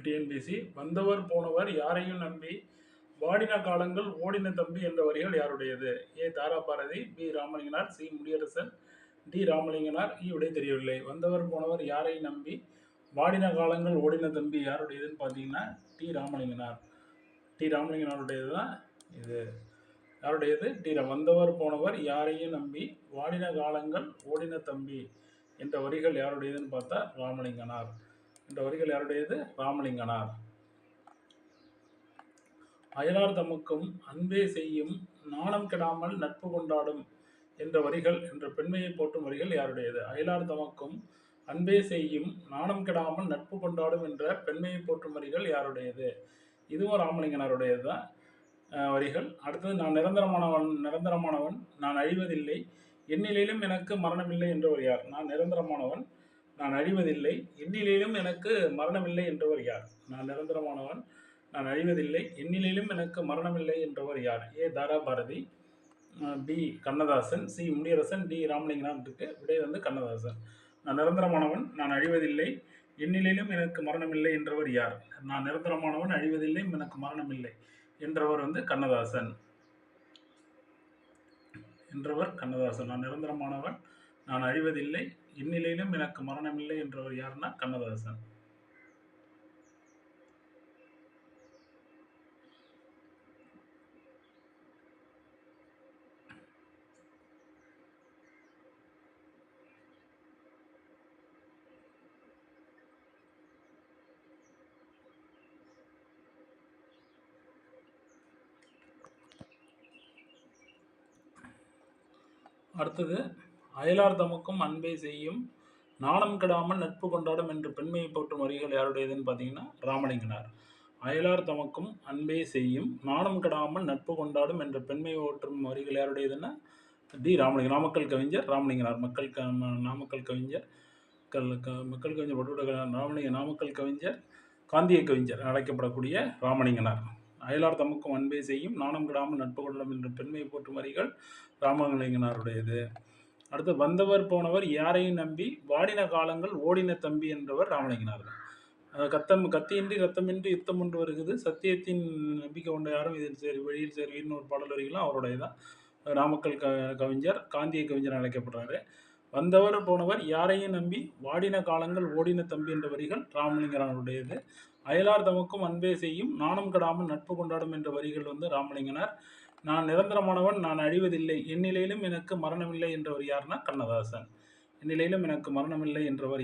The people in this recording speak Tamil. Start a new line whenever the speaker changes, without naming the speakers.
டிஎன்பிசி. வந்தவர் போனவர் யாரையும் நம்பி வாடின காலங்கள் ஓடின தம்பி என்ற வரிகள் யாருடையது? A Tharabharathi, B Ramalinganar, C Mudiyarasan, D Ramalinganar. விடை தெரியவில்லை. வந்தவர் போனவர் யாரையும் நம்பி வாடின காலங்கள் ஓடின தம்பி யாருடையதுன்னு பார்த்தீங்கன்னா டி ராமலிங்கனார். டி ராமலிங்கனாருடையது தான் இது. யாருடையது? வந்தவர் போனவர் யாரையும் நம்பி வாடின காலங்கள் ஓடின தம்பி என்ற வரிகள் யாருடையதுன்னு பார்த்தா ராமலிங்கனார். என்ற வரிகள் யாருடையது? ராமலிங்கனார். அயலார் தமக்கும் அன்பே செய்யும் நாணம் கெடாமல் நட்பு கொண்டாடும் என்ற வரிகள் என்ற பெண்மையை போற்றும் வரிகள் யாருடையது? அயலார் தமக்கும் அன்பே செய்யும் நாணம் கெடாமல் நட்பு கொண்டாடும் என்ற பெண்மையை போற்றும் வரிகள் யாருடையது? இதுவும் ராமலிங்கனாருடையது தான் வரிகள். அடுத்தது, நான் நிரந்தரமானவன் நான் அழிவதில்லை, எண்ணிலும் எனக்கு மரணமில்லை என்றவர் யார்? நான் நிரந்தரமானவன் நான் அழிவதில்லை, எண்ணிலும் எனக்கு மரணமில்லை என்றவர் யார்? நான் நிரந்தரமானவன் நான் அழிவதில்லை, எண்ணிலும் எனக்கு மரணமில்லை என்றவர் யார்? A Tharabharathi, B Kannadasan, C Mudiyarasan, D Ramalinganar இருக்கு. விடை வந்து கண்ணதாசன். நான் நிரந்தரமானவன் நான் அழிவதில்லை, எண்ணிலும் எனக்கு மரணமில்லை என்றவர் யார்? நான் நிரந்தரமானவன் அழிவதில்லை எனக்கு மரணமில்லை என்றவர் வந்து கண்ணதாசன். நான் நிரந்தரமானவன் நான் அழிவதில்லை, எண்ணிலும் எனக்கு மரணமில்லை என்றவர் யாருன்னா கண்ணதாசன். அடுத்தது, அயலார் தமக்கும் அன்பை செய்யும் நாணம் கெடாமல் நட்பு கொண்டாடும் என்று பெண்மையை போற்றும் வரிகள் யாருடையதுன்னு பார்த்தீங்கன்னா ராமலிங்கனார். அயலார் தமக்கும் அன்பே செய்யும் நாணம் கெடாமல் நட்பு கொண்டாடும் என்ற பெண்மையை போற்றும் வரிகள் யாருடையதுன்னா டி ராமலிங்க நாமக்கல் கவிஞர் ராமலிங்கனார். நாமக்கல் கவிஞர் நாமக்கல் கவிஞர் காந்திய கவிஞர் அழைக்கப்படக்கூடிய ராமலிங்கனார். அயலார் தமக்கும் அன்பே செய்யும் நாணம் கெடாமல் நட்பு கொண்டாடும் என்ற பெண்மையை போற்றும் வரிகள் ராமலிங்கனாருடையது. அடுத்து, வந்தவர் போனவர் யாரையும் நம்பி வாடின காலங்கள் ஓடின தம்பி என்றவர் ராமலிங்கனார். கத்தியின்றி ரத்தமின்றி யுத்தம் ஒன்று வருகிறது, சத்தியத்தின் நம்பிக்கை கொண்ட யாரும் இதில் சரி வழியில் சேர்வீர்னு ஒரு பாடல் வரிகளும் அவருடையதான். நாமக்கல் கவிஞர் காந்திய கவிஞர் அழைக்கப்படுறாரு. வந்தவர் போனவர் யாரையும் நம்பி வாடின காலங்கள் ஓடின தம்பி என்ற வரிகள் ராமலிங்கனாருடையது. அயலார் தமக்கும் அன்பே செய்யும் நாணம் கெடாமல் நட்பு கொண்டாடும் என்ற வரிகள் வந்து ராமலிங்கனார். நான் நிரந்தரமானவன் நான் அழிவதில்லை, எந்நிலையிலும் எனக்கு மரணமில்லை என்றவர் யாருன்னா கண்ணதாசன். எந்நிலையிலும் எனக்கு மரணமில்லை என்றவர்